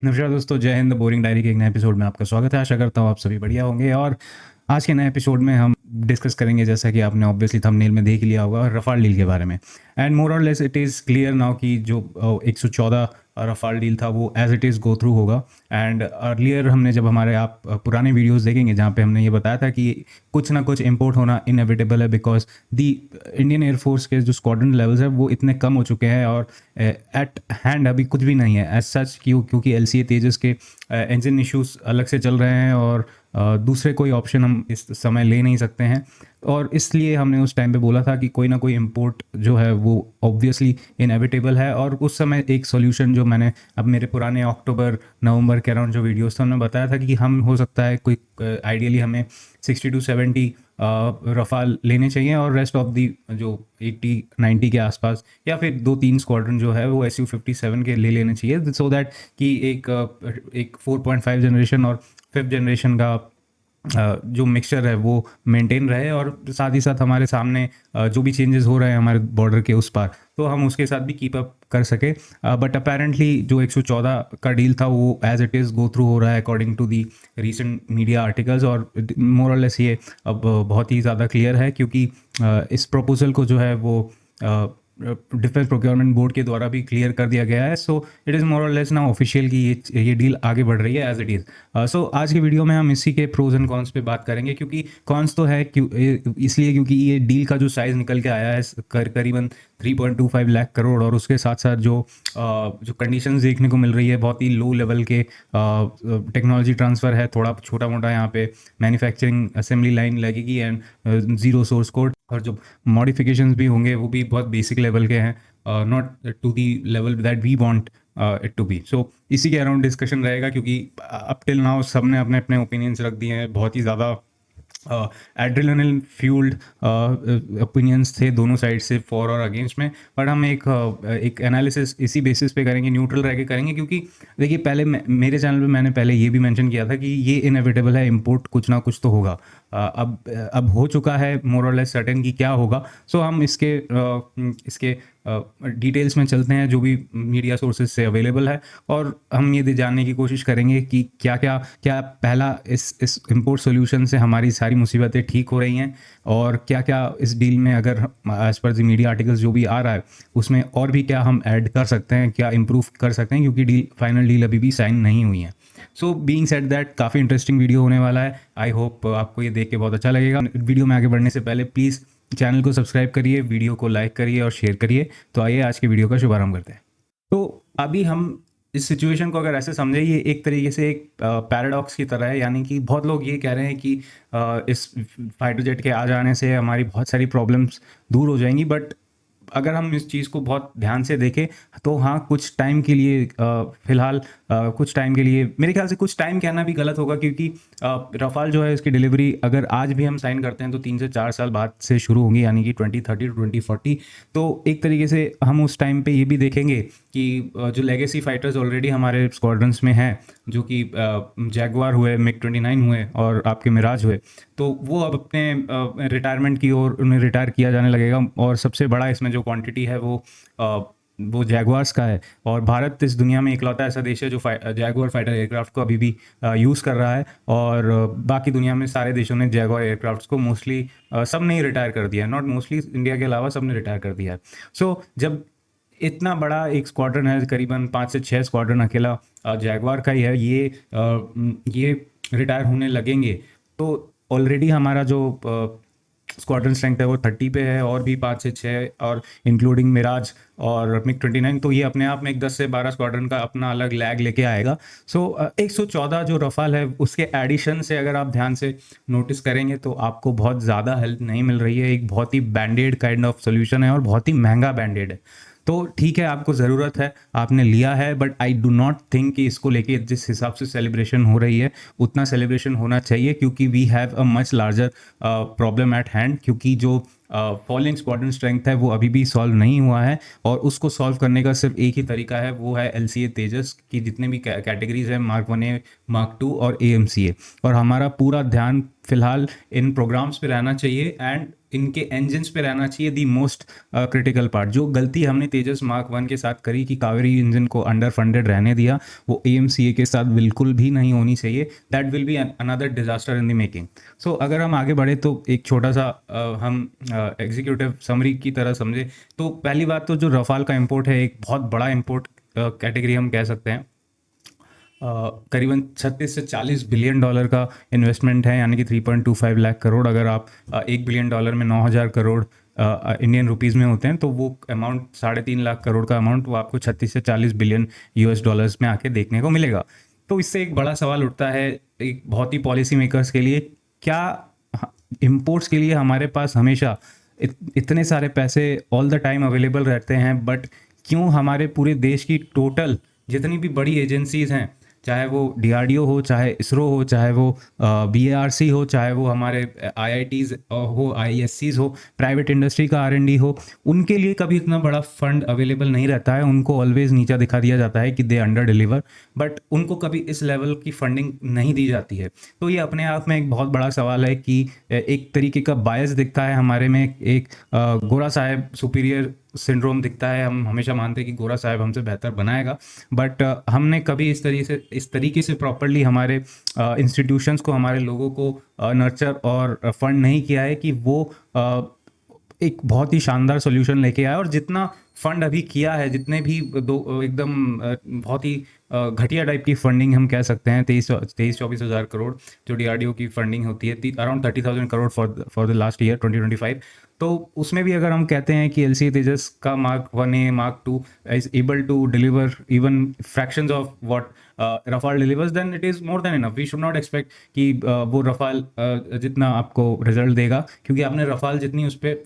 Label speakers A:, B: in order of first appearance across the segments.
A: नमस्कार दोस्तों, जय हिंद। बोरिंग डायरी के एक नए एपिसोड में आपका स्वागत है। आशा करता हूँ आप सभी बढ़िया होंगे। और आज के नए एपिसोड में हम डिस्कस करेंगे, जैसा कि आपने ऑब्वियसली थंबनेल में देख लिया होगा, रफाल डील के बारे में। एंड मोर और less it is clear now कि जो 114 रफाल डील था वो as it is go through होगा। एंड अर्लियर हमने जब हमारे आप पुराने वीडियोस देखेंगे जहाँ पे हमने ये बताया था कि कुछ ना कुछ इंपोर्ट होना इनएविटेबल है, बिकॉज दी इंडियन एयरफोर्स के जो स्क्वाड्रन लेवल्स है वो इतने कम हो चुके हैं और एट हैंड अभी कुछ भी नहीं है एज सच। क्योंकि एल सी ए तेजस के इंजन इश्यूज अलग से चल रहे हैं और दूसरे कोई ऑप्शन हम इस समय ले नहीं सकते हैं। और इसलिए हमने उस टाइम पे बोला था कि कोई ना कोई इंपोर्ट जो है वो ऑब्वियसली इनएविटेबल है। और उस समय एक सॉल्यूशन जो मैंने अब मेरे पुराने अक्टूबर नवंबर के अराउंड जो वीडियोस थे उन्होंने बताया था कि हम हो सकता है कोई आइडियली हमें 60 to 70 रफाल लेने चाहिए और रेस्ट ऑफ दी जो 80-90 के आसपास या फिर 2-3 स्क्वाड्रन जो है वो SU-57 के ले लेने चाहिए, सो दैट कि एक 4.5 जनरेशन और 5th जनरेशन का जो मिक्सचर है वो मेंटेन रहे। और साथ ही साथ हमारे सामने जो भी चेंजेस हो रहे हैं हमारे बॉर्डर के उस पार, तो हम उसके साथ भी कीप अप कर सके। बट अपेरेंटली जो 114 का डील था वो as it is go through हो रहा है according to the recent media articles. और मोर और लेस ये अब बहुत ही ज़्यादा क्लियर है, क्योंकि इस प्रपोजल को जो है वो डिफेंस प्रोक्योरमेंट बोर्ड के द्वारा भी क्लियर कर दिया गया है। सो इट इज़ मोर और लेस नाउ ऑफिशियल कि ये डील आगे बढ़ रही है एज इट इज़। सो आज की वीडियो में हम इसी के प्रोज एंड कॉन्स पे बात करेंगे, क्योंकि कॉन्स तो है इसलिए क्योंकि ये डील का जो साइज़ निकल के आया है करीबन 3.25 लाख करोड़, और उसके साथ साथ जो कंडीशंस देखने को मिल रही है बहुत ही लो लेवल के टेक्नोलॉजी ट्रांसफ़र है, थोड़ा छोटा मोटा यहाँ पे मैन्युफैक्चरिंग असेंबली लाइन लगेगी एंड ज़ीरो सोर्स कोड, और जो मॉडिफिकेशंस भी होंगे वो भी बहुत बेसिक लेवल के हैं, not to the level that we want it to be. So इसी के अराउंड डिस्कशन रहेगा, क्योंकि अप टिल नाउ सब ने अपने अपने ओपिनियंस रख दिए हैं। बहुत ही ज़्यादा एड्रेनलिन फ्यूल्ड ओपिनियंस थे दोनों साइड से, फॉर और अगेंस्ट में। बट हम एक एनालिसिस इसी बेसिस पे करेंगे, न्यूट्रल रह के करेंगे, क्योंकि देखिए पहले मेरे चैनल पे मैंने पहले ये भी मेंशन किया था कि ये इनएविटेबल है, इंपोर्ट कुछ ना कुछ तो होगा। अब हो चुका है मोर और लेस सर्टेन कि क्या होगा। सो हम इसके डिटेल्स में चलते हैं जो भी मीडिया सोर्सेज से अवेलेबल है, और हम ये जानने की कोशिश करेंगे कि क्या पहला इस इंपोर्ट सोल्यूशन से हमारी सारी मुसीबतें ठीक हो रही हैं, और क्या क्या इस डील में अगर as per the media articles जो भी आ रहा है उसमें और भी क्या हम ऐड कर सकते हैं, क्या इम्प्रूव कर सकते हैं, क्योंकि फाइनल डील अभी भी साइन नहीं हुई है। सो बीइंग सेड दैट काफ़ी इंटरेस्टिंग वीडियो होने वाला है। आई होप आपको ये देख के बहुत अच्छा लगेगा। वीडियो में आगे बढ़ने से पहले प्लीज़ चैनल को सब्सक्राइब करिए, वीडियो को लाइक करिए और शेयर करिए। तो आइए आज के वीडियो का शुभारंभ करते हैं। तो अभी हम इस सिचुएशन को अगर ऐसे समझे, ये एक तरीके से एक पैराडॉक्स की तरह है। यानी कि बहुत लोग ये कह रहे हैं कि इस फाइटर जेट के आ जाने से हमारी बहुत सारी प्रॉब्लम्स दूर हो जाएंगी, बट अगर हम इस चीज़ को बहुत ध्यान से देखें तो हाँ, कुछ टाइम के लिए फ़िलहाल कुछ टाइम के लिए, मेरे ख्याल से कुछ टाइम कहना भी गलत होगा, क्योंकि रफ़ाल जो है इसकी डिलीवरी अगर आज भी हम साइन करते हैं तो 3 से 4 साल बाद से शुरू होंगी, यानी कि 2030 to 2040। तो एक तरीके से हम उस टाइम पे ये भी देखेंगे कि जो लेगेसी फाइटर्स ऑलरेडी हमारे स्क्वाड्रंस में हैं, जो कि जैगवार हुए, MiG-29 हुए और आपके मिराज हुए, तो वो अब अपने रिटायरमेंट की ओर उन्हें रिटायर किया जाने लगेगा। और सबसे बड़ा इसमें जो क्वांटिटी है वो जैगवार्स का है। और भारत इस दुनिया में इकलौता ऐसा देश है जो जैगवार फाइटर एयरक्राफ्ट को अभी भी यूज़ कर रहा है, और बाकी दुनिया में सारे देशों ने जैगवार एयरक्राफ्ट्स को मोस्टली सब ने ही रिटायर कर दिया है, नॉट मोस्टली, इंडिया के अलावा सब ने रिटायर कर दिया है। सो जब इतना बड़ा एक स्क्वाड्रन है, करीबन 5 से 6 स्क्वाड्रन अकेला जैगवार का ही है, ये रिटायर होने लगेंगे, तो ऑलरेडी हमारा जो स्क्वाड्रन स्ट्रेंथ है वो 30 पे है, और भी 5 से 6, और इंक्लूडिंग मिराज और MiG-29, तो ये अपने आप में एक 10 से 12 स्क्वाड्रन का अपना अलग लैग लेके आएगा। सो 114 जो रफ़ाल है उसके एडिशन से अगर आप ध्यान से नोटिस करेंगे तो आपको बहुत ज़्यादा हेल्प नहीं मिल रही है। एक बहुत ही बैंडेड काइंड ऑफ सोल्यूशन है और बहुत ही महंगा बैंडेड है। तो ठीक है, आपको ज़रूरत है, आपने लिया है, but I do not think कि इसको लेके जिस हिसाब से सेलिब्रेशन हो रही है उतना सेलिब्रेशन होना चाहिए, क्योंकि we have a much larger problem at hand. क्योंकि जो फॉलिंग स्क्वाड्रन स्ट्रेंथ है वो अभी भी सॉल्व नहीं हुआ है, और उसको सॉल्व करने का सिर्फ एक ही तरीका है, वो है LCA तेजस की जितने भी कैटेगरीज हैं, Mark 1A, Mark 2 और AMCA। और हमारा पूरा ध्यान फिलहाल इन प्रोग्राम्स पे रहना चाहिए एंड इनके इंजन्स पे रहना चाहिए। दी मोस्ट क्रिटिकल पार्ट, जो गलती हमने तेजस मार्क 1 के साथ करी कि कावेरी इंजन को अंडर फंडेड रहने दिया, वो AMCA के साथ बिल्कुल भी नहीं होनी चाहिए। That will be another disaster in the making. So अगर हम आगे बढ़े तो एक छोटा सा हम एग्जीक्यूटिव समरी की तरह समझे तो पहली बात तो जो रफाल का इंपोर्ट है एक बहुत बड़ा इंपोर्ट कैटेगरी हम कह सकते हैं। करीबन 36 से 40 बिलियन डॉलर का इन्वेस्टमेंट है, यानी कि 3.25 लाख करोड़। अगर आप 1 बिलियन डॉलर में 9,000 करोड़ इंडियन रुपीस में होते हैं, तो वो अमाउंट 3.5 लाख करोड़ का अमाउंट वो आपको 36 से 40 बिलियन US डॉलर्स में आके देखने को मिलेगा। तो इससे एक बड़ा सवाल उठता है एक बहुत ही पॉलिसी मेकर्स के लिए, क्या इम्पोर्ट्स के लिए हमारे पास हमेशा इतने सारे पैसे ऑल द टाइम अवेलेबल रहते हैं, बट क्यों हमारे पूरे देश की टोटल जितनी भी बड़ी एजेंसीज हैं, चाहे वो DRDO हो, चाहे इसरो हो, चाहे वो BARC हो, चाहे वो हमारे IITs हो, ISCs हो, प्राइवेट इंडस्ट्री का R&D हो, उनके लिए कभी इतना बड़ा फंड अवेलेबल नहीं रहता है। उनको ऑलवेज नीचा दिखा दिया जाता है कि दे अंडर डिलीवर, बट उनको कभी इस लेवल की फंडिंग नहीं दी जाती है। तो ये अपने आप में एक बहुत बड़ा सवाल है कि एक तरीके का बायस दिखता है हमारे में, एक गोरा साहब सुपीरियर सिंड्रोम दिखता है। हम हमेशा मानते हैं कि गोरा साहब हमसे बेहतर बनाएगा, बट हमने कभी इस तरीके से प्रॉपरली हमारे इंस्टीट्यूशंस को, हमारे लोगों को नर्चर और फंड नहीं किया है कि वो एक बहुत ही शानदार सॉल्यूशन लेके आए। और जितना फंड अभी किया है, जितने भी दो एकदम बहुत ही घटिया टाइप की फंडिंग हम कह सकते हैं, 23-24 हज़ार करोड़ जो DRDO की फंडिंग होती है, around 30,000 crore for the last year 2025। तो उसमें भी अगर हम कहते हैं कि LCA तेजस का Mark 1A, Mark 2 is able to deliver even fractions of what Rafale delivers, then it is more than enough. We should not expect कि वो रफाल जितना आपको रिजल्ट देगा, क्योंकि आपने रफाल जितनी उस पर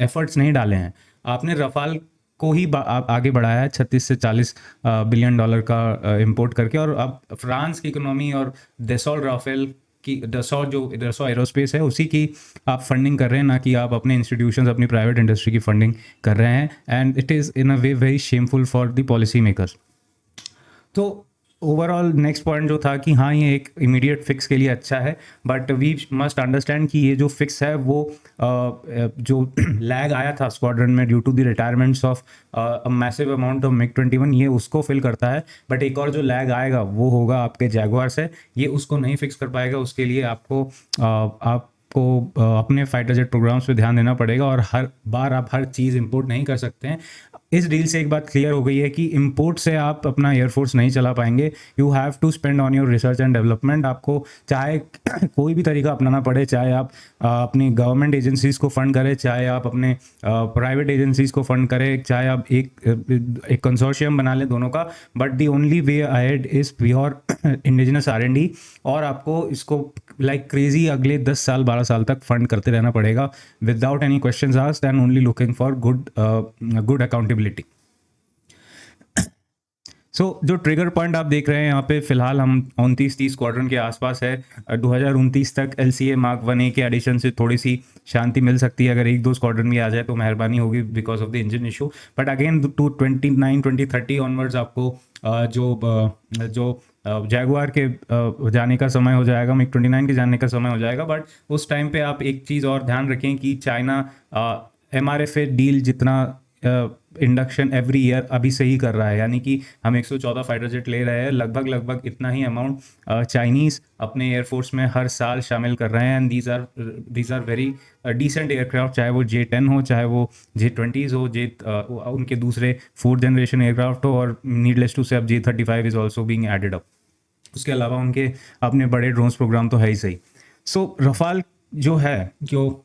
A: एफर्ट्स नहीं डाले हैं। आपने रफाल को ही आगे बढ़ाया है 36 से 40 बिलियन डॉलर का इंपोर्ट करके। और अब फ्रांस की इकोनॉमी और दसॉल्ट राफेल की, दसॉ एरोस्पेस है, उसी की आप फंडिंग कर रहे हैं, ना कि आप अपने इंस्टीट्यूशंस, अपनी प्राइवेट इंडस्ट्री की फंडिंग कर रहे हैं। And it is in a way very shameful for the policy makers. तो ओवरऑल नेक्स्ट पॉइंट जो था कि हाँ, ये एक इमीडिएट फिक्स के लिए अच्छा है, बट वी मस्ट अंडरस्टैंड कि ये जो फिक्स है वो जो लैग आया था स्क्वाड्रन में due to the retirements of a massive amount of MiG-21, ये उसको फिल करता है। बट एक और जो लैग आएगा वो होगा आपके जैगुआर से, ये उसको नहीं फिक्स कर पाएगा। उसके लिए आपको अपने फाइटर जेट प्रोग्राम्स पे ध्यान देना पड़ेगा, और हर बार आप हर चीज़ इंपोर्ट नहीं कर सकते हैं। इस डील से एक बात क्लियर हो गई है कि इंपोर्ट से आप अपना एयरफोर्स नहीं चला पाएंगे। You have to spend on your research and development. आपको चाहे कोई भी तरीका अपनाना पड़े, चाहे आप अपनी गवर्नमेंट एजेंसीज को फंड करें, चाहे आप अपने प्राइवेट एजेंसीज को फंड करें, चाहे आप एक कंसोर्शियम बना लें दोनों का, but the only way ahead is pure indigenous R&D। और आपको इसको लाइक क्रेजी अगले 10 साल 12 साल तक फंड करते रहना पड़ेगा without any questions asked and only looking for good accountability. So जो ट्रिगर पॉइंट आप देख रहे हैं यहाँ पे, फिलहाल हम 29-30 स्क्वाड्रन के आसपास है। 2029 तक LCA Mark 1A के एडिशन से थोड़ी सी शांति मिल सकती है। अगर एक दो स्क्वाड्रन भी आ जाए तो मेहरबानी होगी because of the engine issue. But again to 2030 onwards आपको जो जैगुआर के जाने का समय हो जाएगा, MiG-29 के जाने का समय हो जाएगा। बट उस टाइम पे आप एक चीज़ और ध्यान रखें कि चाइना MRFA डील जितना इंडक्शन एवरी ईयर अभी से ही कर रहा है, यानी कि हम 114 फाइटर जेट ले रहे हैं, लगभग इतना ही अमाउंट चाइनीज़ अपने एयरफोर्स में हर साल शामिल कर रहे हैं। And these are very decent aircraft, चाहे वो J-10 हो, चाहे वो J-20s हो, उनके दूसरे 4th जनरेशन एयरक्राफ्ट हो, और नीडलेस टू से अब J-35 is also being added up. उसके अलावा उनके अपने बड़े ड्रोन्स प्रोग्राम तो है ही सही। सो रफाल जो है, जो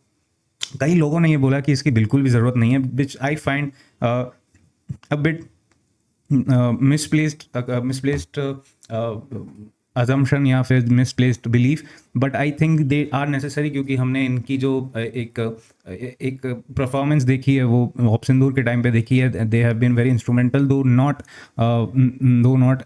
A: कई लोगों ने ये बोला कि इसकी बिल्कुल भी ज़रूरत नहीं है, which I find a bit misplaced assumption या फिर misplaced belief, but I think they are necessary, क्योंकि हमने इनकी जो एक परफॉर्मेंस देखी है वो ऑप सिंदूर के टाइम पे देखी है। They have been very instrumental, though not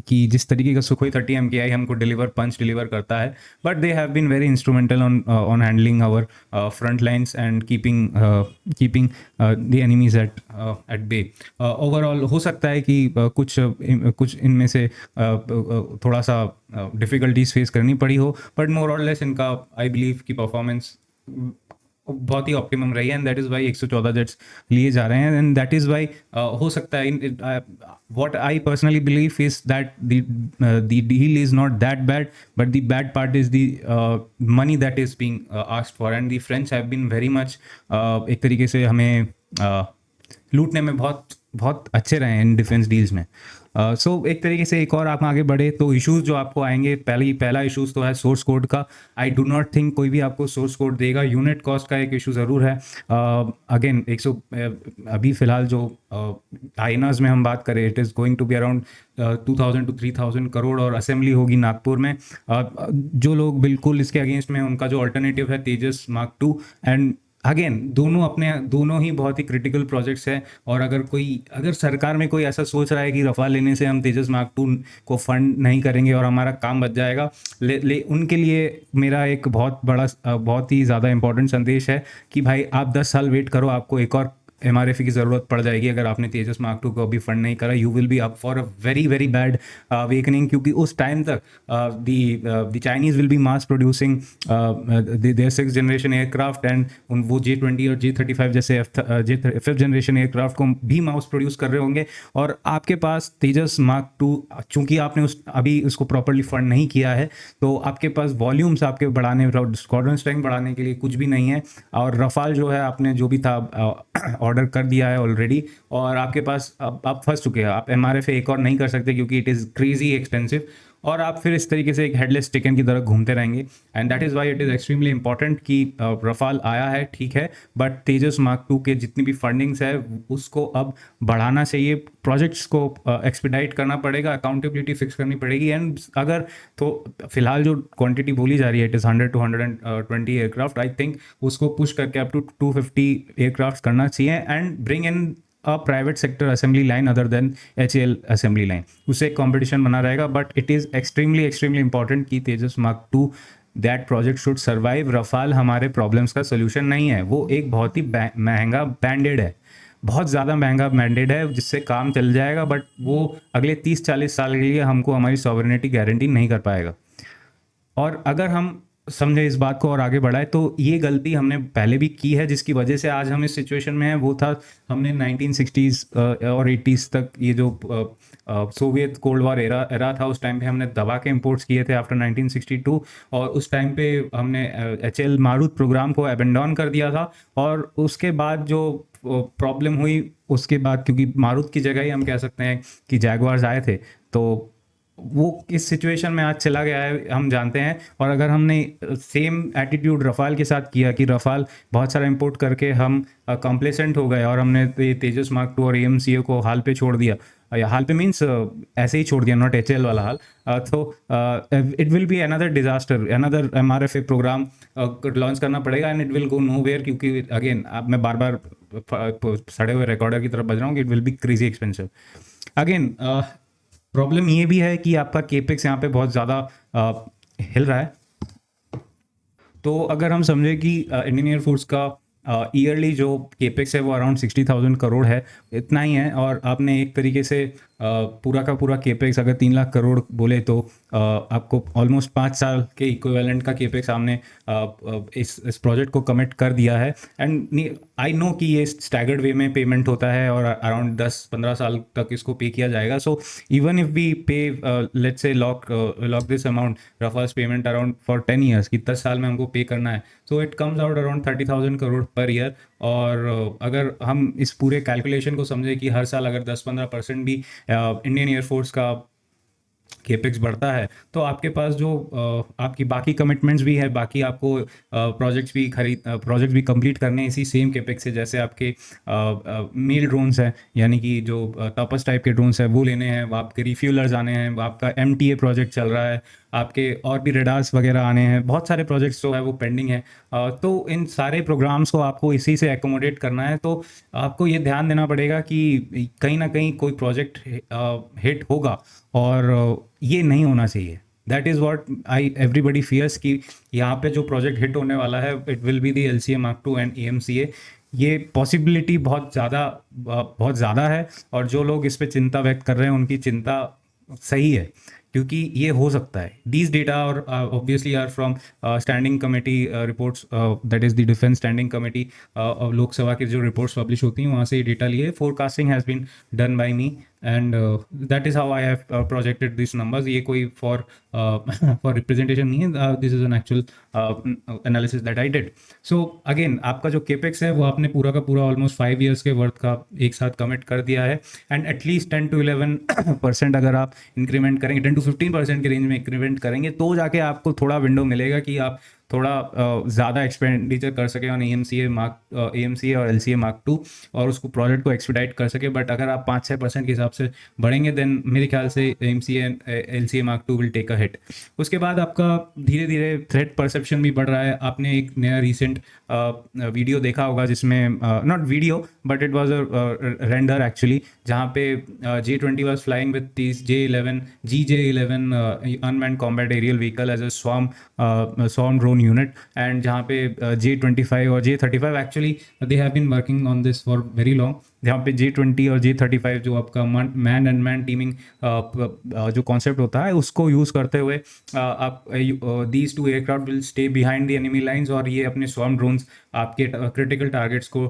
A: कि जिस तरीके का सुखोई 30 MKI हमको पंच डिलीवर करता है, but they have been very instrumental on handling our front lines and keeping the enemies at bay. Overall हो सकता है कि कुछ इनमें से थोड़ा सा डिफ़िकल्टीज फेस करनी पड़ी हो, बट मोर और लेस इनका आई बिलीव की परफॉर्मेंस बहुत ही ऑप्टिमम रही है, and that is why 114 jets लिए जा रहे हैं, एंड दैट इज़ वाई हो सकता है what I personally believe is that the deal is not that bad, but the bad part is the money that is being asked for, and the French have been very much एक तरीके से हमें लूटने में बहुत बहुत अच्छे रहे हैं इन डिफेंस डील्स में। सो एक तरीके से एक और आप आगे बढ़े तो इश्यूज जो आपको आएंगे, पहला इश्यूज तो है सोर्स कोड का। आई डू नॉट थिंक कोई भी आपको सोर्स कोड देगा। यूनिट कॉस्ट का एक इशू ज़रूर है। अगेन अभी फ़िलहाल जो आईनाज में हम बात करें, it is going to be around 2000 to 3000 crore, और असेंबली होगी नागपुर में। जो लोग बिल्कुल इसके अगेंस्ट में हैं, उनका जो अल्टरनेटिव है तेजस मार्क 2, एंड अगेन दोनों ही बहुत ही क्रिटिकल प्रोजेक्ट्स हैं। और अगर सरकार में कोई ऐसा सोच रहा है कि रफाल लेने से हम तेजस मार्क 2 को फंड नहीं करेंगे और हमारा काम बच जाएगा, उनके लिए मेरा एक बहुत ही ज़्यादा इंपॉर्टेंट संदेश है कि भाई आप 10 साल वेट करो, आपको एक और MRF की ज़रूरत पड़ जाएगी अगर आपने तेजस मार्क 2 को अभी फंड नहीं करा। You will be up for a very very bad awakening, क्योंकि उस टाइम तक the Chinese will be mass producing their 6th generation aircraft, and वो J-20 और J-35 जैसे 5th जनरेशन एयरक्राफ्ट को भी मास प्रोड्यूस कर रहे होंगे। और आपके पास तेजस मार्क 2, चूँकि आपने अभी उसको प्रॉपरली फंड नहीं किया है, तो आपके पास वॉल्यूम्स आपके बढ़ाने, स्क्वाड्रन स्ट्रेंथ बढ़ाने के लिए कुछ भी नहीं है। और रफाल जो है आपने जो भी था ऑर्डर कर दिया है ऑलरेडी, और आपके पास आप फंस चुके हैं। आप MRF एक और नहीं कर सकते क्योंकि इट इज़ क्रेजी एक्सपेंसिव, और आप फिर इस तरीके से एक हेडलेस चिकन की तरह घूमते रहेंगे। And that is why it is extremely important कि रफाल आया है, ठीक है, बट तेजस मार्क 2 के जितनी भी फंडिंग्स है उसको अब बढ़ाना चाहिए, प्रोजेक्ट्स को एक्सपीडाइट करना पड़ेगा, अकाउंटेबिलिटी फिक्स करनी पड़ेगी। एंड अगर तो फिलहाल जो क्वांटिटी बोली जा रही है, it is 100 to 120 aircraft, I think उसको पुश करके अप टू 250 एयरक्राफ्ट करना चाहिए, and bring in a private sector assembly line other than HAL assembly line। उससे एक कंपटीशन बना रहेगा, but it is extremely important कि Tejas mark 2 that project should survive. Rafale हमारे प्रॉब्लम्स का सोल्यूशन नहीं है, वो एक बहुत ही महंगा बैंडेड है, बहुत ज़्यादा महंगा बैंडेड है जिससे काम चल जाएगा, बट वो अगले 30-40 साल के लिए हमको हमारी सॉवरेनिटी गारंटी नहीं कर पाएगा। और अगर हम समझे इस बात को और आगे बढ़ाए, तो ये गलती हमने पहले भी की है जिसकी वजह से आज हम इस सिचुएशन में हैं। वो था हमने 1960s और 80s तक ये जो सोवियत कोल्ड वॉर एरा था, उस टाइम पे हमने दबा के इंपोर्ट्स किए थे आफ्टर 1962, और उस टाइम पे हमने HAL मारूत प्रोग्राम को एबेंडॉन कर दिया था। और उसके बाद जो प्रॉब्लम हुई उसके बाद, क्योंकि मारूत की जगह ही हम कह सकते हैं कि जैगवार्स आए थे, तो वो किस सिचुएशन में आज चला गया है हम जानते हैं। और अगर हमने सेम एटीट्यूड रफाल के साथ किया कि रफाल बहुत सारा इंपोर्ट करके हम कंप्लेसेंट हो गए और हमने तेजस मार्क 2 और AMCA को हाल पे छोड़ दिया, या हाल पे मीन्स ऐसे ही छोड़ दिया, नॉट HAL वाला हाल, तो it will be another disaster, another MRFA program launch करना पड़ेगा, and it will go nowhere, क्योंकि अगेन अब मैं बार बार सड़े हुए रिकॉर्डर की तरफ बज रहा हूँ कि it will be crazy expensive. Again problem ये भी है कि आपका केपेक्स यहाँ पे बहुत ज़्यादा हिल रहा है। तो अगर हम समझे कि इंडियन एयरफोर्स का ईयरली जो केपेक्स है वो अराउंड 60,000 करोड़ है, इतना ही है, और आपने एक तरीके से पूरा का पूरा केपेक्स अगर 3 लाख करोड़ बोले तो आपको ऑलमोस्ट 5 साल के इक्विवेलेंट का केपेक्स हमने इस प्रोजेक्ट को कमिट कर दिया है। एंड आई नो कि ये स्टैगर्ड वे में पेमेंट होता है और अराउंड 10-15 साल तक इसको पे किया जाएगा। So even if we pay let's say lock this amount Rafale's payment around for 10 years, कि 10 साल में हमको पे करना है, so it comes out around 30,000 crore per year. और अगर हम इस पूरे कैलकुलेशन को समझे कि हर साल अगर 10-15% भी इंडियन एयरफोर्स का केपेक्स बढ़ता है तो आपके पास जो आपकी बाकी कमिटमेंट्स भी है, बाकी आपको प्रोजेक्ट्स भी कंप्लीट करने हैं इसी सेम केपेक्स से। जैसे आपके मेल ड्रोन्स हैं, यानी कि जो टॉपर्स टाइप के ड्रोन्स हैं वो लेने हैं, आपके रिफ्यूलर्स आने हैं, आपका MTA प्रोजेक्ट चल रहा है, आपके और भी रेडार्स वगैरह आने हैं, बहुत सारे प्रोजेक्ट्स जो है वो पेंडिंग है। तो इन सारे प्रोग्राम्स को आपको इसी से एकोमोडेट करना है। तो आपको ये ध्यान देना पड़ेगा कि कहीं ना कहीं कोई प्रोजेक्ट हिट होगा, और ये नहीं होना चाहिए। That is what everybody fears कि यहाँ पे जो प्रोजेक्ट हिट होने वाला है it will be the LCA Mark II and AMCA। ये पॉसिबिलिटी बहुत ज़्यादा है, और जो लोग इस पे चिंता व्यक्त कर रहे हैं उनकी चिंता सही है, क्योंकि ये हो सकता है। दीज डेटा और obviously are from standing committee reports, that is the defence standing committee. Lok Sabha की जो रिपोर्ट्स पब्लिश होती हैं वहाँ से ये डेटा लिए। Forecasting has been done by me and that is how I have projected this numbers. ये कोई फॉर फॉर रिप्रेजेंटेशन नहीं है, this is an actual analysis that I did. So again आपका जो केपेक्स है वो आपने पूरा का पूरा ऑलमोस्ट 5 ईयर्स के वर्थ का एक साथ कमिट कर दिया है। एंड एटलीस्ट 10 to 11% अगर आप इंक्रीमेंट करेंगे, 10 to 15% के रेंज में इंक्रीमेंट करेंगे, तो जाके आपको थोड़ा विंडो मिलेगा कि आप थोड़ा ज़्यादा एक्सपेंडिचर कर सके ऑन AMCA और LCA Mark II, और उसको प्रोजेक्ट को एक्सपीडाइट कर सके। बट अगर आप 5-6% के हिसाब से बढ़ेंगे, देन मेरे ख्याल से AMCA and LCA Mark II will take a hit. उसके बाद आपका धीरे धीरे थ्रेट परसेप्शन भी बढ़ रहा है। आपने एक नया रिसेंट वीडियो देखा होगा जिसमें, not video but it was a render actually, जहाँ पे J-20 was flying with this GJ-11 unmanned combat aerial vehicle as a swarm drone unit. And जहाँ पे J-25 और J-35 actually they have been working on this for very long. जहाँ पे J-20 और J-35 जो आपका मैन एंड मैन टीमिंग जो concept होता है उसको यूज़ करते हुए आप these two aircraft will stay behind the enemy lines, और ये अपने स्वॉर्म ड्रोन्स आपके क्रिटिकल टारगेट्स को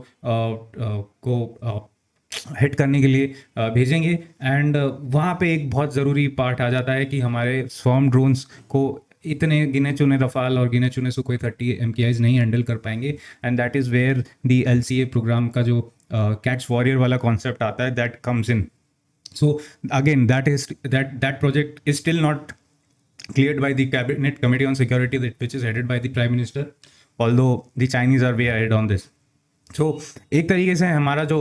A: हिट करने के लिए भेजेंगे। एंड वहाँ पे एक बहुत ज़रूरी पार्ट आ जाता है कि हमारे स्वॉर्म ड्रोन्स को इतने गिने चुने रफाल और गिने चुने सुखोई 30 MKIs नहीं हैंडल कर पाएंगे। And that is where the LCA program का जो कैट्स वॉरियर वाला कॉन्सेप्ट आता है that comes in. So again that project is still not cleared by the Cabinet Committee on Security, which is headed by the Prime Minister, although the Chinese are way ahead on this. So एक तरीके से हमारा जो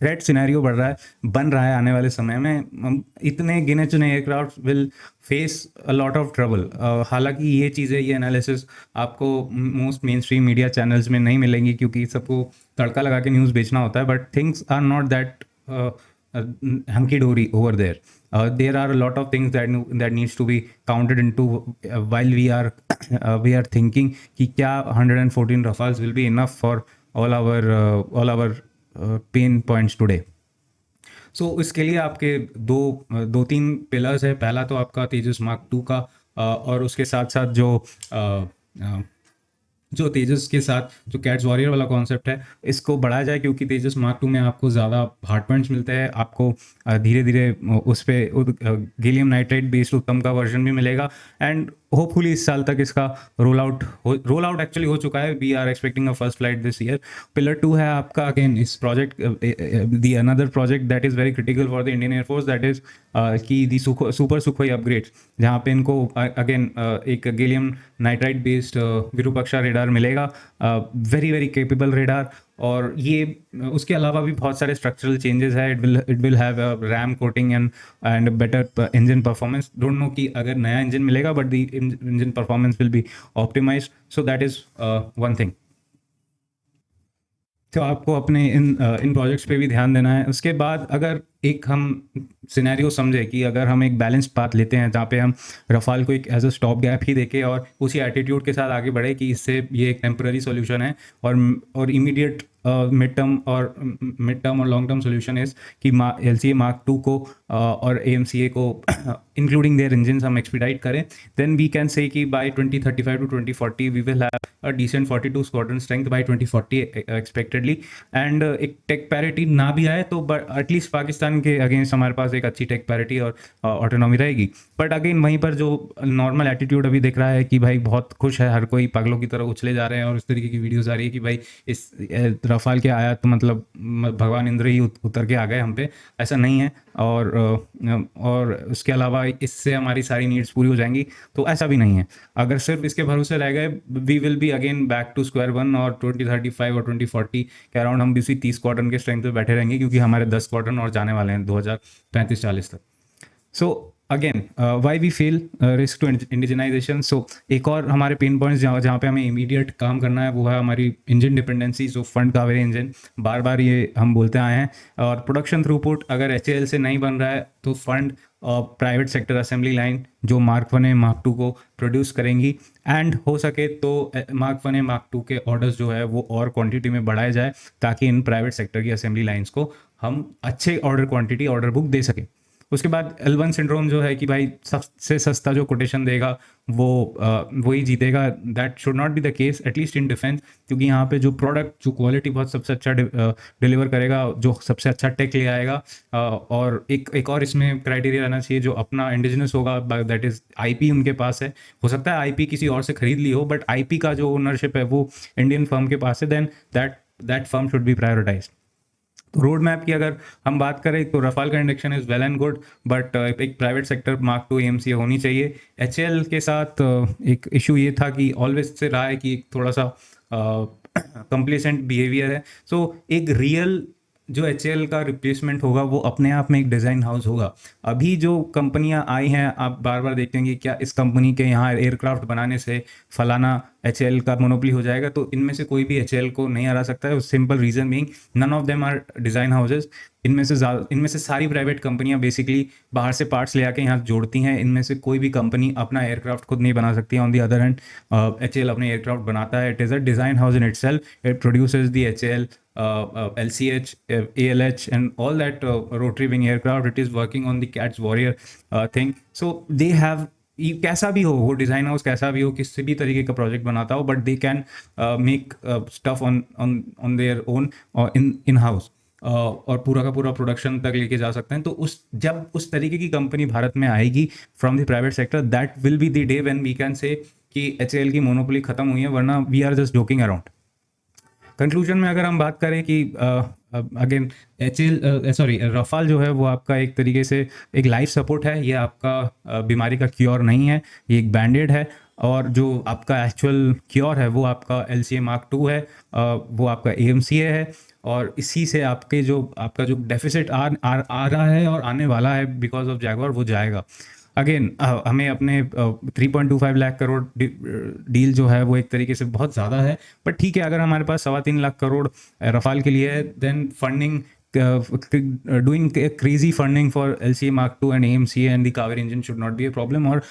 A: threat scenario बन रहा है आने वाले समय में, इतने गिने चुने aircraft will face a lot of trouble. हालांकि ये चीज़ें, ये एनालिसिस आपको most main stream media channels में नहीं मिलेंगी, क्योंकि सबको तड़का लगा के न्यूज़ बेचना होता है। But things are not that hunky dory over there. There are a lot of things that needs to be counted into while we are thinking कि क्या 114 Rafales will be enough for all our pain points today. सो इसके लिए आपके दो तीन pillars है। पहला तो आपका तेजस Mark II का, और उसके साथ साथ जो तेजस के साथ जो कैट्स वॉरियर वाला कॉन्सेप्ट है इसको बढ़ाया जाए, क्योंकि तेजस Mark II में आपको ज़्यादा हार्ड पॉइंट्स मिलते हैं। आपको धीरे धीरे उस पर गैलियम नाइट्राइड बेस्ड उत्तम का वर्जन भी मिलेगा। एंड होपफुली इस साल तक इसका रोल आउट एक्चुअली हो चुका है। We are expecting a first flight this year. Pillar 2 है आपका अगेन इस project, the another project that is very critical for the Indian air force, that is कि दी सुपर सुखोई अपग्रेड्स, जहाँ पे इनको अगेन एक gallium nitride based Virupaksha radar मिलेगा, very very capable radar. और ये उसके अलावा भी बहुत सारे स्ट्रक्चरल चेंजेस है। It will have RAM coating and better engine performance. Don't know कि अगर नया इंजन मिलेगा, but the engine performance will be optimised. So that is one thing. तो आपको अपने इन प्रोजेक्ट्स पे भी ध्यान देना है। उसके बाद अगर एक हम सिनेरियो समझे कि अगर हम एक बैलेंस पाथ लेते हैं जहाँ पे हम रफाल को एक एज अ स्टॉप गैप ही देखें और उसी एटीट्यूड के साथ आगे बढ़े कि इससे ये एक टेम्पररी सॉल्यूशन है, और इमीडिएट मिड टर्म और लॉन्ग टर्म सोल्यूशन इज कि LCA Mark II को और AMCA को इंक्लूडिंग देयर इंजन हम एक्सपीडाइट करें, देन वी कैन से कि by 2035 to 2040 we will have a decent 42 squadron strength by 2040 expectedly. And एक tech parity ना भी आए तो एटलीस्ट पाकिस्तान के अगेंस्ट हमारे पास एक अच्छी टेक पैरिटी और ऑटोनॉमी रहेगी। बट अगेन वहीं पर जो नॉर्मल एटीट्यूड अभी दिख रहा है कि भाई बहुत खुश है, हर कोई पागलों की तरह उछले जा रहे हैं, और उस तरीके की वीडियोज़ आ रही है कि भाई इस रफ़ाल के आया तो मतलब भगवान इंद्र ही उतर के आ गए हम पे, ऐसा नहीं है। और उसके अलावा इससे हमारी सारी नीड्स पूरी हो जाएंगी, तो ऐसा भी नहीं है। अगर सिर्फ इसके भरोसे रह गए, we will be again back to square one, और 2035 और 2040 के अराउंड हम भी उसी 30 क्वार्टर के स्ट्रेंथ पे बैठे रहेंगे, क्योंकि हमारे 10 क्वार्टर और जाने वाले हैं 2035-40 तक। So again why we fail risk to indigenization. So एक और हमारे पेन पॉइंट्स जहाँ पे हमें इमीडिएट काम करना है, वो है हमारी engine dependency. So fund Kaveri engine, बार बार ये हम बोलते आए हैं। और प्रोडक्शन थ्रूपुट अगर एच से नहीं बन रहा है, तो fund private sector assembly line जो मार्क 1 है मार्क 2 को प्रोड्यूस करेंगी, एंड हो सके तो मार्क 1 है मार्क 2 के ऑर्डर्स जो है वो और क्वांटिटी में बढ़ाए जाए, ताकि इन प्राइवेट सेक्टर की असेंबली लाइंस को हम अच्छे ऑर्डर बुक दे सकें। उसके बाद L1 सिंड्रोम जो है कि भाई सबसे सस्ता जो कोटेशन देगा वो वही जीतेगा। That should not be the case, at least in defence, क्योंकि यहाँ पे जो प्रोडक्ट जो क्वालिटी बहुत सबसे अच्छा डिलीवर करेगा, जो सबसे अच्छा टेक ले आएगा, और एक और इसमें क्राइटेरिया रहना चाहिए, जो अपना इंडिजिनस होगा, दैट इज आईपी उनके पास है। हो सकता है आईपी किसी और से खरीद ली हो, बट आईपी का जो ओनरशिप है वो इंडियन फर्म के पास है, then that firm should be prioritised. Road map की अगर हम बात करें, तो रफाल का induction is well and good, but एक प्राइवेट सेक्टर मार्क 2 AMCA होनी चाहिए। HAL के साथ एक इशू ये था कि ऑलवेज से रहा है कि थोड़ा सा कंप्लेसेंट बिहेवियर है। सो एक रियल जो HAL का रिप्लेसमेंट होगा वो अपने आप में एक डिज़ाइन हाउस होगा। अभी जो कंपनियां आई हैं, आप बार बार देखेंगे क्या इस कंपनी के यहाँ एयरक्राफ्ट बनाने से फलाना HAL का मोनोपोली हो जाएगा, तो इनमें से कोई भी HAL को नहीं हरा सकता है। Simple reason being none of them are design houses. इनमें से सारी प्राइवेट कंपनियां बेसिकली बाहर से पार्ट्स ले आके यहाँ जोड़ती हैं। इनमें से कोई भी कंपनी अपना एयरक्राफ्ट खुद नहीं बना सकती है। On the other hand HAL अपने एयरक्राफ्ट बनाता है। It is a design house in itself. It produces the HAL, LCH, ALH, and all that rotary wing aircraft. It is working on the CATS Warrior thing. So they have, कैसा भी हो वो design house, कैसा भी हो, किसी भी तरीके का प्रोजेक्ट बनाता हो, but they can make stuff on their own in house, और पूरा का पूरा प्रोडक्शन तक लेके जा सकते हैं। तो जब उस तरीके की कंपनी भारत में आएगी from the private sector, that will be the day when we can say कि HAL की मोनोपोली खत्म हुई है, वरना we are just joking around. Conclusion में अगर हम बात करें कि अगेन रफाल जो है वो आपका एक तरीके से एक लाइफ सपोर्ट है, ये आपका बीमारी का क्योर नहीं है, ये एक बैंडेड है। और जो आपका एक्चुअल क्योर है वो आपका LCA मार्क 2 है, वो आपका AMCA है। और इसी से आपका जो डेफिसिट आ रहा है और आने वाला है बिकॉज ऑफ जैगवार, वो जाएगा। अगेन हमें अपने 3.25 लाख करोड़ डील जो है वो एक तरीके से बहुत ज़्यादा है, बट ठीक है, अगर हमारे पास 3.25 लाख करोड़ रफाल के लिए है, then funding doing crazy funding for LCA mark 2 and AMCA and the Kaveri engine should not be a problem. और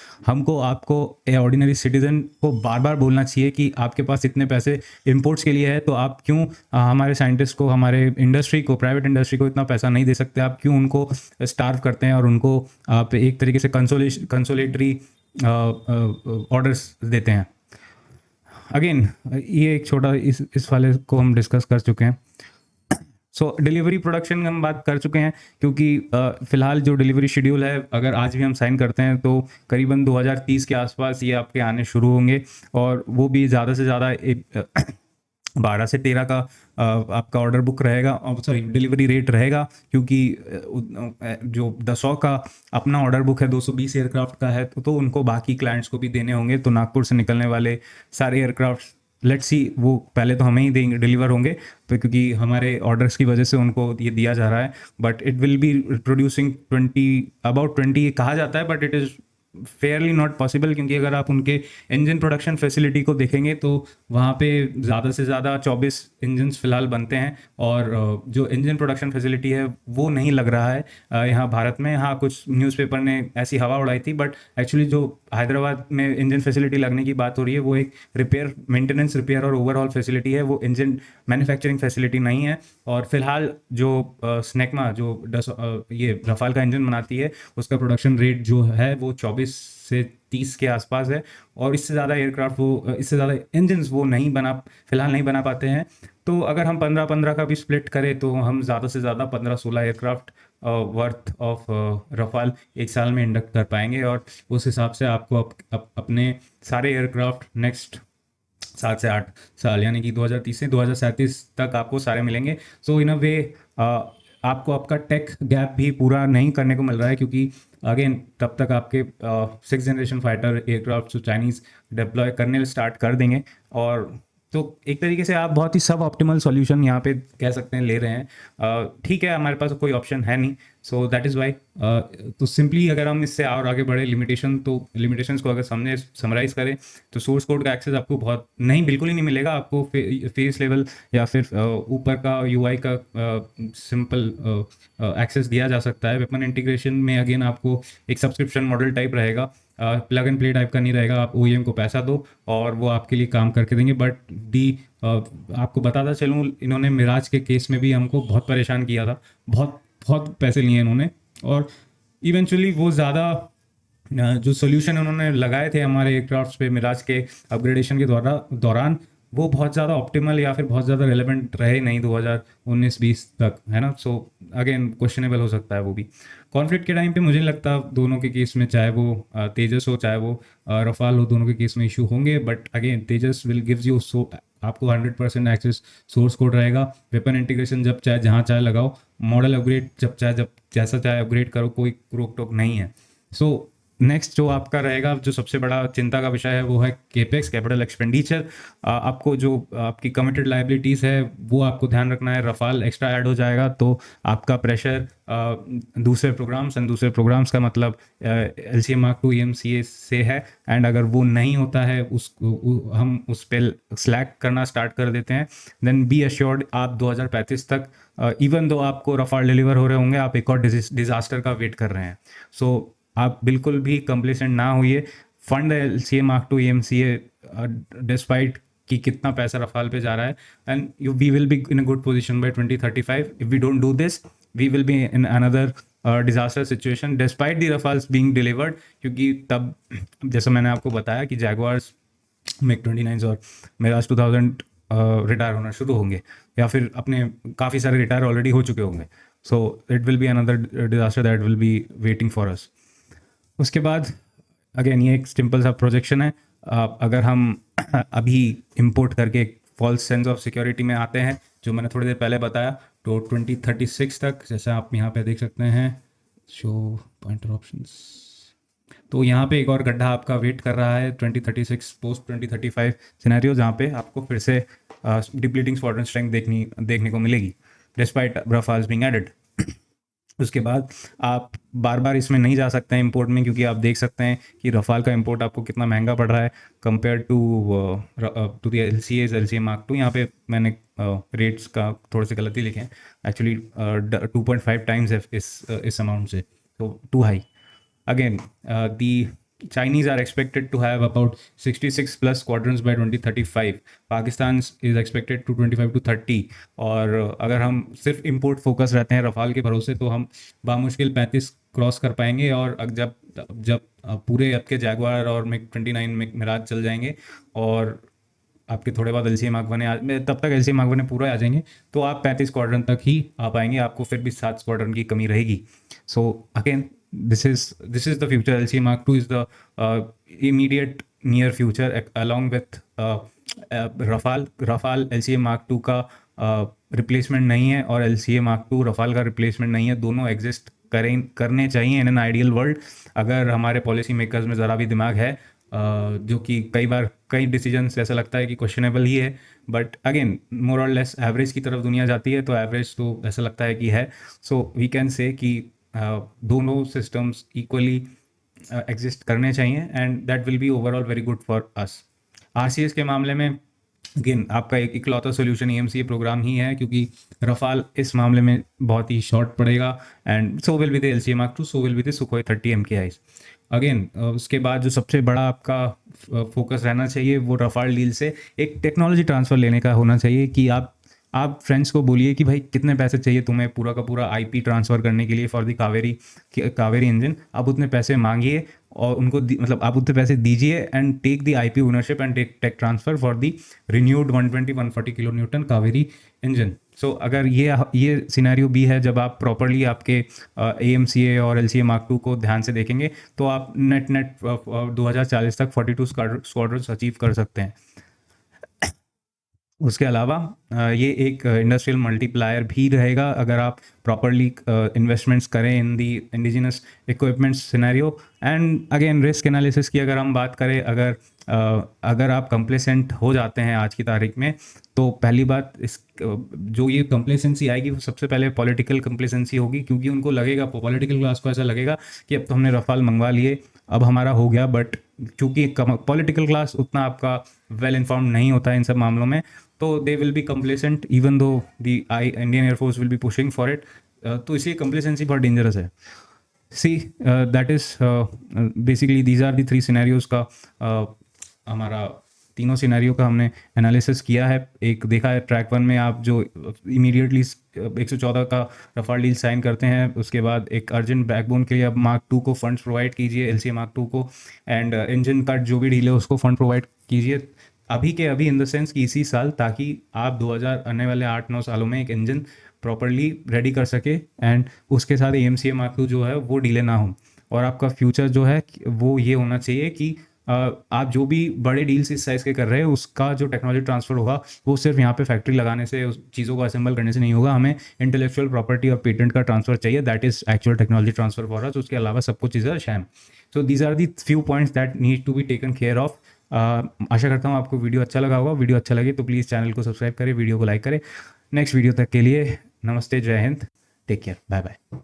A: आपको ऑर्डिनरी सिटीजन को बार बार बोलना चाहिए कि आपके पास इतने पैसे इंपोर्ट्स के लिए है, तो आप क्यों हमारे साइंटिस्ट को, हमारे इंडस्ट्री को, प्राइवेट इंडस्ट्री को इतना पैसा नहीं दे सकते? आप क्यों उनको स्टार्व करते हैं और उनको आप एक तरीके से कंसोलेटरी ऑर्डर्स देते हैं? अगेन ये एक छोटा इस वाले को हम डिस्कस कर चुके हैं। सो डिलीवरी प्रोडक्शन हम बात कर चुके हैं, क्योंकि फ़िलहाल जो डिलीवरी शेड्यूल है, अगर आज भी हम साइन करते हैं तो करीबन 2030 के आसपास ये आपके आने शुरू होंगे, और वो भी ज़्यादा से ज़्यादा 12 से 13 का आपका ऑर्डर बुक रहेगा, डिलीवरी रेट रहेगा, क्योंकि जो Dassault का अपना ऑर्डर बुक है 220 एयरक्राफ्ट का है, तो उनको बाकी क्लाइंट्स को भी देने होंगे। तो नागपुर से निकलने वाले सारे एयरक्राफ्ट, लेट्स सी, वो पहले तो हमें ही देंगे, डिलीवर होंगे, तो क्योंकि हमारे ऑर्डर्स की वजह से उनको ये दिया जा रहा है। But it will be producing about 20 कहा जाता है, but it is Fairlie not possible, क्योंकि अगर आप उनके इंजन प्रोडक्शन फैसिलिटी को देखेंगे तो वहाँ पे ज़्यादा से ज़्यादा 24 इंजन्स फिलहाल बनते हैं, और जो इंजन प्रोडक्शन फैसिलिटी है वो नहीं लग रहा है यहाँ भारत में। हाँ, कुछ न्यूज़पेपर ने ऐसी हवा उड़ाई थी, बट एक्चुअली जो हैदराबाद में इंजन फैसिलिटी लगने की बात हो रही है वो एक मेंटेनेंस रिपेयर और ओवरऑल फैसिलिटी है, वो इंजन मैन्युफैक्चरिंग फैसिलिटी नहीं है। और फिलहाल जो स्नेकमा जो ये रफाल का इंजन बनाती है, उसका प्रोडक्शन रेट जो है वो 24 से 30 के आसपास है, और इससे ज़्यादा इससे ज़्यादा इंजन्स वो फिलहाल नहीं बना पाते हैं। तो अगर हम 15-15 का भी स्प्लिट करें, तो हम ज़्यादा से ज़्यादा 15-16 एयरक्राफ्ट वर्थ ऑफ रफाल एक साल में इंडक्ट कर पाएंगे, और उस हिसाब से आपको अपने सारे एयरक्राफ्ट नेक्स्ट 7 से 8 साल, यानी कि 2030 से 2037 तक आपको सारे मिलेंगे। सो इन अ वे आपको आपका टेक गैप भी पूरा नहीं करने को मिल रहा है, क्योंकि अगेन तब तक आपके 6th जनरेशन फाइटर एयरक्राफ्ट जो चाइनीज़ डिप्लॉय करने स्टार्ट कर देंगे। और तो एक तरीके से आप बहुत ही सब ऑप्टिमल सॉल्यूशन यहाँ पे कह सकते हैं ले रहे हैं। ठीक है, हमारे पास कोई ऑप्शन है नहीं, सो दैट इज़ वाई। तो सिंपली अगर हम इससे और आगे बढ़े, लिमिटेशंस को अगर सामने समराइज़ करें, तो सोर्स कोड का एक्सेस आपको बहुत नहीं, बिल्कुल ही नहीं मिलेगा आपको। फेस लेवल या फिर ऊपर का यूआई का सिंपल एक्सेस दिया जा सकता है। वेपन इंटीग्रेशन में अगेन आपको एक सब्सक्रिप्शन मॉडल टाइप रहेगा, प्लग एंड प्ले टाइप का नहीं रहेगा। आप ओईएम को पैसा दो और वो आपके लिए काम करके देंगे। बट आपको बताता चलूँ, इन्होंने मिराज के केस में भी हमको बहुत परेशान किया था, बहुत बहुत पैसे लिए इन्होंने, और इवेंचुअली वो ज़्यादा जो सोल्यूशन उन्होंने लगाए थे हमारे एयरक्राफ्ट पे मिराज के अपग्रेडेशन के दौरान, वो बहुत ज़्यादा ऑप्टिमल या फिर बहुत ज़्यादा रेलेवेंट रहे नहीं 2019-20 तक, है ना। सो अगेन क्वेश्चनेबल हो सकता है वो भी। कॉन्फ्लिक्ट के टाइम पे मुझे नहीं लगता दोनों के केस में, चाहे वो तेजस हो चाहे वो रफाल हो, दोनों के केस में इशू होंगे। But again Tejas will gives you आपको 100% एक्सेस, सोर्स कोड रहेगा, वेपन इंटीग्रेशन जब चाहे जहाँ चाहे लगाओ, मॉडल अपग्रेड जब जैसा चाहे अपग्रेड करो, कोई रोक टोक नहीं है। सो नेक्स्ट जो आपका रहेगा, जो सबसे बड़ा चिंता का विषय है, वो है केपेक्स, कैपिटल एक्सपेंडिचर। आपको जो आपकी कमिटेड लाइबिलिटीज़ है वो आपको ध्यान रखना है। रफाल एक्स्ट्रा ऐड हो जाएगा तो आपका प्रेशर दूसरे प्रोग्राम्स का मतलब LCA Mark II EMCA से है। एंड अगर वो नहीं होता है, हम उस पर स्लैक करना स्टार्ट कर देते हैं, देन बी अश्योर्ड आप 2035 तक, इवन दो आपको रफाल डिलीवर हो रहे होंगे, आप एक और डिजास्टर का वेट कर रहे हैं। सो आप बिल्कुल भी कंप्लेसेंट ना होइए, fund LCA Mark II EMCA despite कि कितना पैसा रफाल पे जा रहा है, and we will be in a good position by 2035। If we don't do this, we will be in another disaster situation despite the Rafales being delivered. क्योंकि तब जैसा मैंने आपको बताया कि जैगवार्स, MiG-29 और मिराज 2000 रिटायर होना शुरू होंगे, या फिर अपने काफ़ी सारे रिटायर ऑलरेडी हो चुके होंगे। So it will be another disaster that will be waiting for us. उसके बाद अगेन ये एक सिंपल सा प्रोजेक्शन है। अगर हम अभी इंपोर्ट करके एक फॉल्स सेंस ऑफ सिक्योरिटी में आते हैं, जो मैंने थोड़ी देर पहले बताया, तो 2036 तक, जैसा आप यहाँ पे देख सकते हैं, शो पॉइंटर ऑप्शंस, तो यहाँ पे एक और गड्ढा आपका वेट कर रहा है 2036 पोस्ट 2035 सिनेरियो, जहाँ पे आपको फिर से डिप्लीटिंग स्क्वाड्रन स्ट्रेंथ देखने को मिलेगी डिस्पाइट रफाल्स बीइंग एडेड। उसके बाद आप बार बार इसमें नहीं जा सकते हैं इंपोर्ट में, क्योंकि आप देख सकते हैं कि रफाल का इंपोर्ट आपको कितना महंगा पड़ रहा है compare to the LCA Mark II। यहाँ पे मैंने रेट्स का थोड़े से गलती लिखे हैं, एक्चुअली 2.5 टाइम्स इस अमाउंट से, तो too high. Again, the Chinese are expected to have about 66 plus squadrons by 2035. Pakistan is expected to 25 to 30. और अगर हम सिर्फ इंपोर्ट फोकस रहते हैं रफाल के भरोसे, तो हम बामुश्किल 35 क्रॉस कर पाएंगे। और जब जब पूरे आपके जैगवार और MiG-29 में मिराज चल जाएंगे, और आपके थोड़े बाद LCA Mark I तब तक LCA Mark I पूरा आ जाएंगे, तो आप 35 स्क्वाड्रन तक ही आ पाएंगे, आपको फिर भी 7 स्क्वाड्रन की कमी रहेगी। So again this is the future. LCA Mark II is the immediate near future, along with Rafale LCA Mark II का रिप्लेसमेंट नहीं है, और LCA Mark II रफाल का रिप्लेसमेंट नहीं है। दोनों एग्जिस्ट करने चाहिए इन एन आइडियल वर्ल्ड, अगर हमारे पॉलिसी मेकर्स में ज़रा भी दिमाग है, जो कि कई डिसीजंस ऐसा लगता है कि क्वेश्चनेबल ही है, बट अगेन मोर और लेस एवरेज की तरफ दुनिया जाती है, तो एवरेज तो ऐसा लगता है कि है। सो वी कैन से कि दोनों सिस्टम्स इक्वली एग्जिस्ट करने चाहिए, and that will B overall very good for us. RCS के मामले में अगेन आपका एक इकलौता सोल्यूशन EMCA प्रोग्राम ही है, क्योंकि रफाल इस मामले में बहुत ही शॉर्ट पड़ेगा, and so will be the LCA Mark II, so will be the Sukhoi 30 MKIs। Again उसके बाद जो सबसे बड़ा आपका फोकस रहना चाहिए, वो रफाल डील से एक टेक्नोलॉजी ट्रांसफ़र लेने का होना चाहिए, कि आप फ्रेंड्स को बोलिए कि भाई कितने पैसे चाहिए तुम्हें पूरा का पूरा IP ट्रांसफ़र करने के लिए फॉर द कावेरी इंजन। आप उतने पैसे मांगिए और उनको मतलब आप उतने पैसे दीजिए, and take the IP ownership and take transfer for the renewed 120-140 kilo newton Kaveri engine. So अगर ये सिनेरियो भी है, जब आप प्रॉपरली आपके AMCA और LCA Mark II को ध्यान से देखेंगे, तो आप नेट 2040 तक 42 स्क्वाड्रन्स अचीव कर सकते हैं। उसके अलावा ये एक इंडस्ट्रियल मल्टीप्लायर भी रहेगा अगर आप प्रॉपरली इन्वेस्टमेंट्स करें in the indigenous equipments scenario. And again risk analysis की अगर हम बात करें, अगर आप कंप्लेसेंट हो जाते हैं आज की तारीख में, तो पहली बात जो ये कंप्लेसेंसी आएगी वो सबसे पहले पॉलिटिकल कंप्लेसेंसी होगी, क्योंकि उनको लगेगा, पॉलिटिकल क्लास को ऐसा लगेगा कि अब तो हमने रफाल मंगवा लिए, अब हमारा हो गया। बट चूंकि पॉलिटिकल क्लास उतना आपका वेल इन्फॉर्म नहीं होता है इन सब मामलों में, तो they will be complacent even though the Indian air force will be pushing for it. तो इसलिए कंप्लेसेंसी बहुत डेंजरस है। See that is basically these are the 3 scenarios का हमारा तीनों सिनेरियो का हमने एनालिसिस किया है। एक देखा है ट्रैक 1 में, आप जो इमीडिएटली 114 का रफाल डील साइन करते हैं, उसके बाद एक अर्जेंट बैकबोन के लिए आप मार्क 2 को फंड्स प्रोवाइड कीजिए, एलसीए मार्क 2 को, एंड इंजन कट जो भी डील है उसको फंड प्रोवाइड कीजिए अभी के अभी, इन द सेंस कि इसी साल, ताकि आप 2000 आने वाले 8-9 सालों में एक इंजन प्रॉपरली रेडी कर सके, एंड उसके साथ एएमसीए मार्क 2 जो है वो डिले ना हो। और आपका फ्यूचर जो है वो ये होना चाहिए कि आप जो भी बड़े डील्स इस साइज़ के कर रहे हैं उसका जो टेक्नोलॉजी ट्रांसफ़र होगा वो सिर्फ यहाँ पे फैक्ट्री लगाने से, उस चीज़ों को असेंबल करने से नहीं होगा। हमें इंटेलेक्चुअल प्रॉपर्टी और पेटेंट का ट्रांसफ़र चाहिए, that is actual technology transfer for us. उसके अलावा सब कुछ is a sham. So these are the few points that need to be taken care of. आशा करता हूँ आपको वीडियो अच्छा लगा होगा। वीडियो अच्छा लगे तो प्लीज़ चैनल को सब्सक्राइब करें, वीडियो को लाइक करें। नेक्स्ट वीडियो तक के लिए नमस्ते, जय हिंद, टेक केयर, बाय बाय।